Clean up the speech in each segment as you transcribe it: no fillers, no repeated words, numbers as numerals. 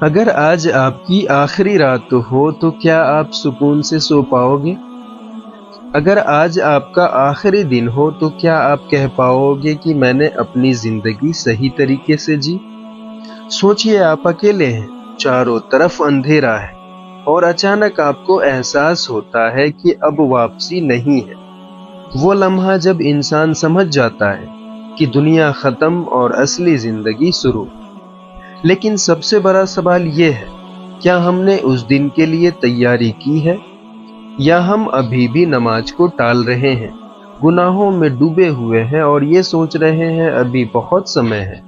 اگر آج آپ کی آخری رات ہو تو کیا آپ سکون سے سو پاؤ گے؟ اگر آج آپ کا آخری دن ہو تو کیا آپ کہہ پاؤ گے کہ میں نے اپنی زندگی صحیح طریقے سے جی؟ سوچئے، آپ اکیلے ہیں، چاروں طرف اندھیرا ہے، اور اچانک آپ کو احساس ہوتا ہے کہ اب واپسی نہیں ہے۔ وہ لمحہ جب انسان سمجھ جاتا ہے کہ دنیا ختم اور اصلی زندگی شروع۔ لیکن سب سے بڑا سوال یہ ہے، کیا ہم نے اس دن کے لیے تیاری کی ہے؟ یا ہم ابھی بھی نماز کو ٹال رہے ہیں، گناہوں میں ڈوبے ہوئے ہیں اور یہ سوچ رہے ہیں ابھی بہت سمے ہے؟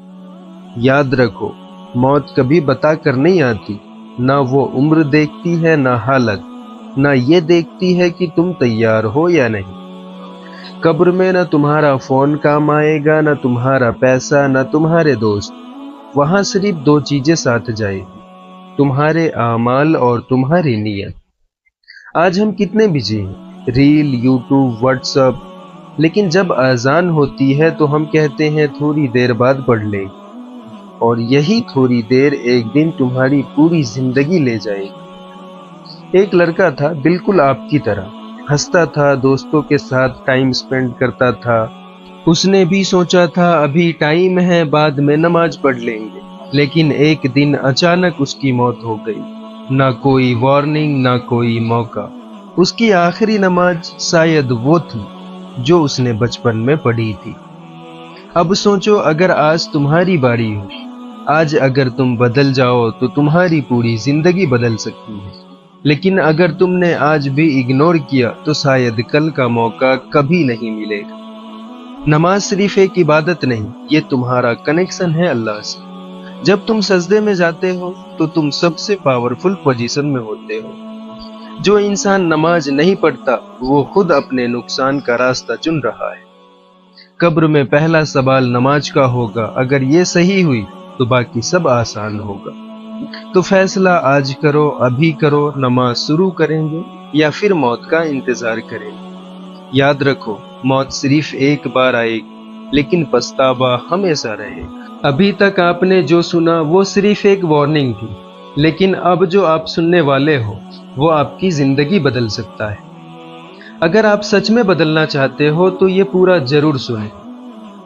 یاد رکھو، موت کبھی بتا کر نہیں آتی، نہ وہ عمر دیکھتی ہے نہ حالت، نہ یہ دیکھتی ہے کہ تم تیار ہو یا نہیں۔ قبر میں نہ تمہارا فون کام آئے گا، نہ تمہارا پیسہ، نہ تمہارے دوست۔ وہاں صرف دو چیزیں ساتھ جائے گی، تمہارے اعمال اور تمہاری نیت۔ آج ہم کتنے بزی ہیں، ریل، یوٹیوب، واٹس ایپ، لیکن جب اذان ہوتی ہے تو ہم کہتے ہیں تھوڑی دیر بعد پڑھ لیں گے، اور یہی تھوڑی دیر ایک دن تمہاری پوری زندگی لے جائے گی۔ ایک لڑکا تھا بالکل آپ کی طرح، ہنستا تھا، دوستوں کے ساتھ ٹائم سپینڈ کرتا تھا۔ اس نے بھی سوچا تھا ابھی ٹائم ہے، بعد میں نماز پڑھ لیں گے، لیکن ایک دن اچانک اس کی موت ہو گئی۔ نہ کوئی وارننگ، نہ کوئی موقع۔ اس کی آخری نماز شاید وہ تھی جو اس نے بچپن میں پڑھی تھی۔ اب سوچو، اگر آج تمہاری باری ہو، آج اگر تم بدل جاؤ تو تمہاری پوری زندگی بدل سکتی ہے۔ لیکن اگر تم نے آج بھی اگنور کیا تو شاید کل کا موقع کبھی نہیں ملے گا۔ نماز صرف ایک عبادت نہیں، یہ تمہارا کنیکشن ہے اللہ سے۔ جب تم سجدے میں جاتے ہو تو تم سب سے پاورفل پوزیشن میں ہوتے ہو۔ جو انسان نماز نہیں پڑھتا وہ خود اپنے نقصان کا راستہ چن رہا ہے۔ قبر میں پہلا سوال نماز کا ہوگا، اگر یہ صحیح ہوئی تو باقی سب آسان ہوگا۔ تو فیصلہ آج کرو، ابھی کرو، نماز شروع کریں گے یا پھر موت کا انتظار کریں گے۔ یاد رکھو، موت صرف ایک بار آئے گی، لیکن پچھتاوا ہمیشہ رہے گا۔ ابھی تک آپ نے جو سنا وہ صرف ایک وارننگ تھی، لیکن اب جو آپ سننے والے ہو وہ آپ کی زندگی بدل سکتا ہے۔ اگر آپ سچ میں بدلنا چاہتے ہو تو یہ پورا ضرور سنیں۔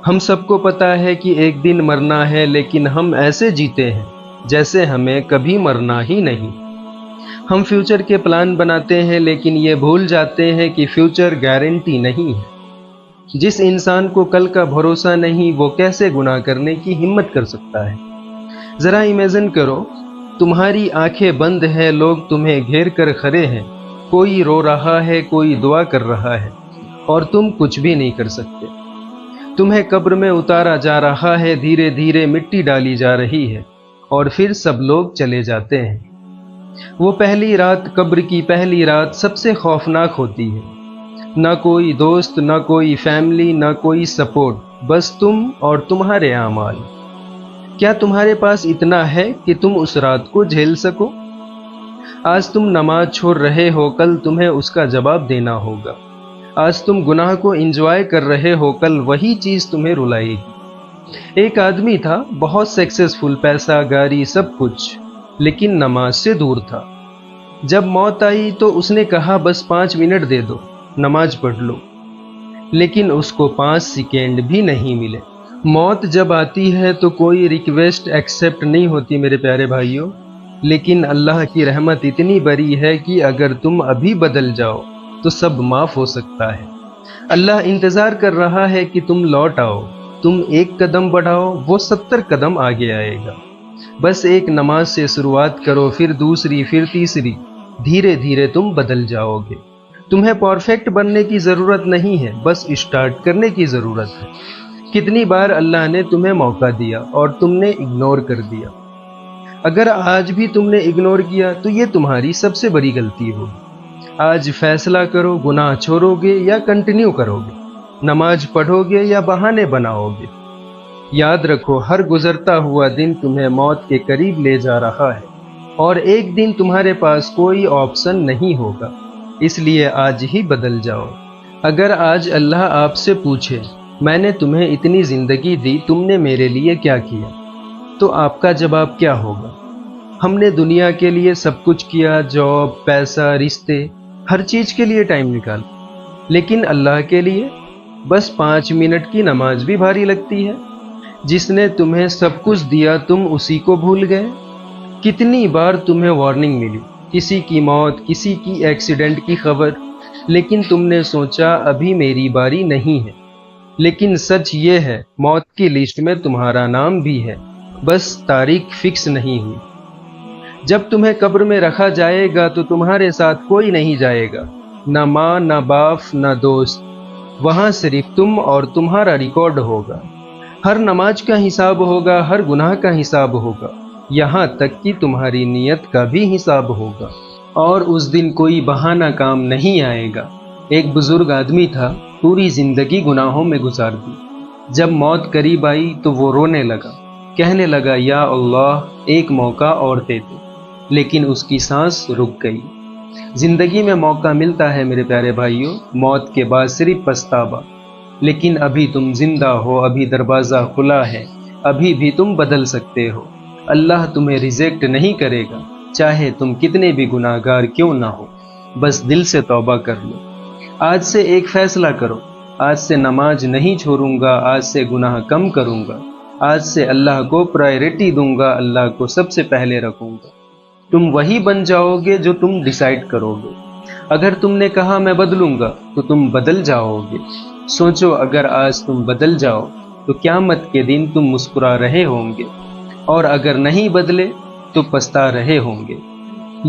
ہم سب کو پتا ہے کہ ایک دن مرنا ہے، لیکن ہم ایسے جیتے ہیں جیسے ہمیں کبھی مرنا ہی نہیں۔ ہم فیوچر کے پلان بناتے ہیں، لیکن یہ بھول جاتے ہیں کہ فیوچر گارنٹی نہیں ہے۔ جس انسان کو کل کا بھروسہ نہیں، وہ کیسے گناہ کرنے کی ہمت کر سکتا ہے؟ ذرا امیجن کرو، تمہاری آنکھیں بند ہیں، لوگ تمہیں گھیر کر کھڑے ہیں، کوئی رو رہا ہے، کوئی دعا کر رہا ہے، اور تم کچھ بھی نہیں کر سکتے۔ تمہیں قبر میں اتارا جا رہا ہے، دھیرے دھیرے مٹی ڈالی جا رہی ہے، اور پھر سب لوگ چلے جاتے ہیں۔ وہ پہلی رات، قبر کی پہلی رات سب سے خوفناک ہوتی ہے۔ نہ کوئی دوست، نہ کوئی فیملی، نہ کوئی سپورٹ، بس تم اور تمہارے اعمال۔ کیا تمہارے پاس اتنا ہے کہ تم اس رات کو جھیل سکو؟ آج تم نماز چھوڑ رہے ہو، کل تمہیں اس کا جواب دینا ہوگا۔ آج تم گناہ کو انجوائے کر رہے ہو، کل وہی چیز تمہیں رلائے گی۔ ایک آدمی تھا، بہت سکسیسفل، پیسہ، گاڑی، سب کچھ، لیکن نماز سے دور تھا۔ جب موت آئی تو اس نے کہا بس 5 منٹ دے دو، نماز پڑھ لو۔ لیکن اس کو 5 سیکنڈ بھی نہیں ملے۔ موت جب آتی ہے تو کوئی ریکویسٹ ایکسیپٹ نہیں ہوتی میرے پیارے بھائیوں، لیکن اللہ کی رحمت اتنی بڑی ہے کہ اگر تم ابھی بدل جاؤ تو سب معاف ہو سکتا ہے۔ اللہ انتظار کر رہا ہے کہ تم لوٹ آؤ، تم ایک قدم بڑھاؤ، وہ 70 قدم آگے آئے گا۔ بس ایک نماز سے شروعات کرو، پھر دوسری، پھر تیسری، دھیرے دھیرے تم بدل جاؤ گے۔ تمہیں پرفیکٹ بننے کی ضرورت نہیں ہے، بس اسٹارٹ کرنے کی ضرورت ہے۔ کتنی بار اللہ نے تمہیں موقع دیا اور تم نے اگنور کر دیا۔ اگر آج بھی تم نے اگنور کیا تو یہ تمہاری سب سے بڑی غلطی ہوگی۔ آج فیصلہ کرو، گناہ چھوڑو گے یا کنٹینیو کرو گے، نماز پڑھو گے یا بہانے بناؤ گے۔ یاد رکھو، ہر گزرتا ہوا دن تمہیں موت کے قریب لے جا رہا ہے، اور ایک دن تمہارے پاس کوئی آپشن نہیں ہوگا، اس لیے آج ہی بدل جاؤ۔ اگر آج اللہ آپ سے پوچھے، میں نے تمہیں اتنی زندگی دی، تم نے میرے لیے کیا کیا، تو آپ کا جواب کیا ہوگا؟ ہم نے دنیا کے لیے سب کچھ کیا، جاب، پیسہ، رشتے، ہر چیز کے لیے ٹائم نکالا، لیکن اللہ کے لیے بس 5 منٹ کی نماز بھی بھاری لگتی ہے۔ جس نے تمہیں سب کچھ دیا تم اسی کو بھول گئے۔ کتنی بار تمہیں وارننگ ملی، کسی کی موت، کسی کی ایکسیڈنٹ کی خبر، لیکن تم نے سوچا ابھی میری باری نہیں ہے۔ لیکن سچ یہ ہے موت کی لسٹ میں تمہارا نام بھی ہے، بس تاریخ فکس نہیں ہوئی۔ جب تمہیں قبر میں رکھا جائے گا تو تمہارے ساتھ کوئی نہیں جائے گا، نہ ماں، نہ باپ، نہ دوست۔ وہاں صرف تم اور تمہارا ریکارڈ ہوگا۔ ہر نماز کا حساب ہوگا، ہر گناہ کا حساب ہوگا، یہاں تک کہ تمہاری نیت کا بھی حساب ہوگا۔ اور اس دن کوئی بہانہ کام نہیں آئے گا۔ ایک بزرگ آدمی تھا، پوری زندگی گناہوں میں گزار دی۔ جب موت قریب آئی تو وہ رونے لگا، کہنے لگا یا اللہ ایک موقع اور دے دے، لیکن اس کی سانس رک گئی۔ زندگی میں موقع ملتا ہے میرے پیارے بھائیوں، موت کے بعد صرف پچھتاوا، لیکن ابھی تم زندہ ہو، ابھی دروازہ کھلا ہے، ابھی بھی تم بدل سکتے ہو۔ اللہ تمہیں ریجیکٹ نہیں کرے گا، چاہے تم کتنے بھی گناہ گار کیوں نہ ہو، بس دل سے توبہ کر لو۔ آج سے ایک فیصلہ کرو، آج سے نماز نہیں چھوڑوں گا، آج سے گناہ کم کروں گا، آج سے اللہ کو پرائرٹی دوں گا، اللہ کو سب سے پہلے رکھوں گا۔ تم وہی بن جاؤ گے جو تم ڈیسائیڈ کرو گے۔ اگر تم نے کہا میں بدلوں گا تو تم بدل جاؤ گے۔ سوچو اگر آج تم بدل جاؤ تو قیامت کے دن تم مسکرا رہے ہوں گے، اور اگر نہیں بدلے تو پچھتا رہے ہوں گے۔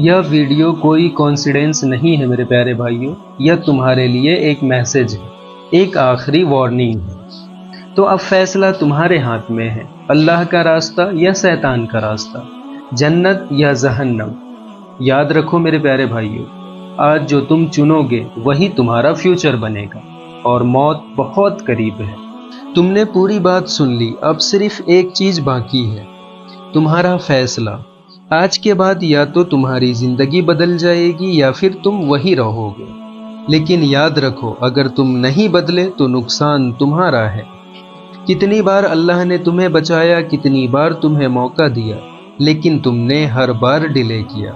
یہ ویڈیو کوئی کوئنسیڈنس نہیں ہے میرے پیارے بھائیوں، یہ تمہارے لیے ایک میسج ہے، ایک آخری وارننگ ہے۔ تو اب فیصلہ تمہارے ہاتھ میں ہے، اللہ کا راستہ یا شیطان کا راستہ، جنت یا جہنم۔ یاد رکھو میرے پیارے بھائیوں، آج جو تم چنو گے وہی تمہارا فیوچر بنے گا، اور موت بہت قریب ہے۔ تم نے پوری بات سن لی، اب صرف ایک چیز باقی ہے، تمہارا فیصلہ۔ آج کے بعد یا تو تمہاری زندگی بدل جائے گی یا پھر تم وہی رہو گے، لیکن یاد رکھو اگر تم نہیں بدلے تو نقصان تمہارا ہے۔ کتنی بار اللہ نے تمہیں بچایا، کتنی بار تمہیں موقع دیا، لیکن تم نے ہر بار ڈیلے کیا۔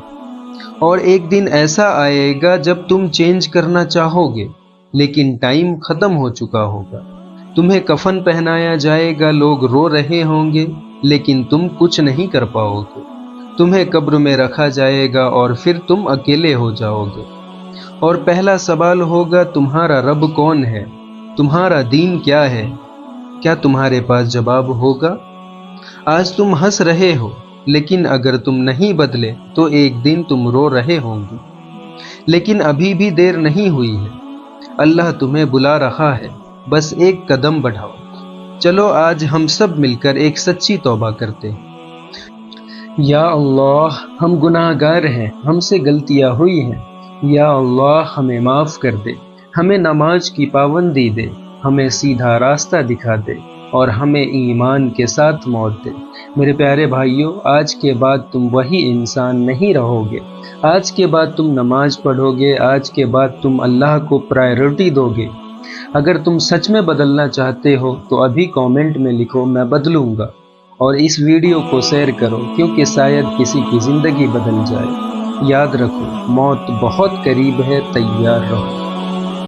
اور ایک دن ایسا آئے گا جب تم چینج کرنا چاہو گے، لیکن ٹائم ختم ہو چکا ہوگا۔ تمہیں کفن پہنایا جائے گا، لوگ رو رہے ہوں گے، لیکن تم کچھ نہیں کر پاؤ گے۔ تمہیں قبر میں رکھا جائے گا اور پھر تم اکیلے ہو جاؤ گے، اور پہلا سوال ہوگا تمہارا رب کون ہے، تمہارا دین کیا ہے؟ کیا تمہارے پاس جواب ہوگا؟ آج تم ہنس رہے ہو، لیکن اگر تم نہیں بدلے تو ایک دن تم رو رہے ہوں گے۔ لیکن ابھی بھی دیر نہیں ہوئی ہے، اللہ تمہیں بلا رہا ہے، بس ایک قدم بڑھاؤ۔ چلو آج ہم سب مل کر ایک سچی توبہ کرتے ہیں۔ یا اللہ ہم گناہ گار ہیں، ہم سے غلطیاں ہوئی ہیں، یا اللہ ہمیں معاف کر دے، ہمیں نماز کی پابندی دے، ہمیں سیدھا راستہ دکھا دے، اور ہمیں ایمان کے ساتھ موت دے۔ میرے پیارے بھائیوں، آج کے بعد تم وہی انسان نہیں رہو گے، آج کے بعد تم نماز پڑھو گے، آج کے بعد تم اللہ کو پرائرٹی دو گے۔ اگر تم سچ میں بدلنا چاہتے ہو تو ابھی کامنٹ میں لکھو میں بدلوں گا، اور اس ویڈیو کو شیئر کرو کیونکہ شاید کسی کی زندگی بدل جائے۔ یاد رکھو موت بہت قریب ہے، تیار رہو۔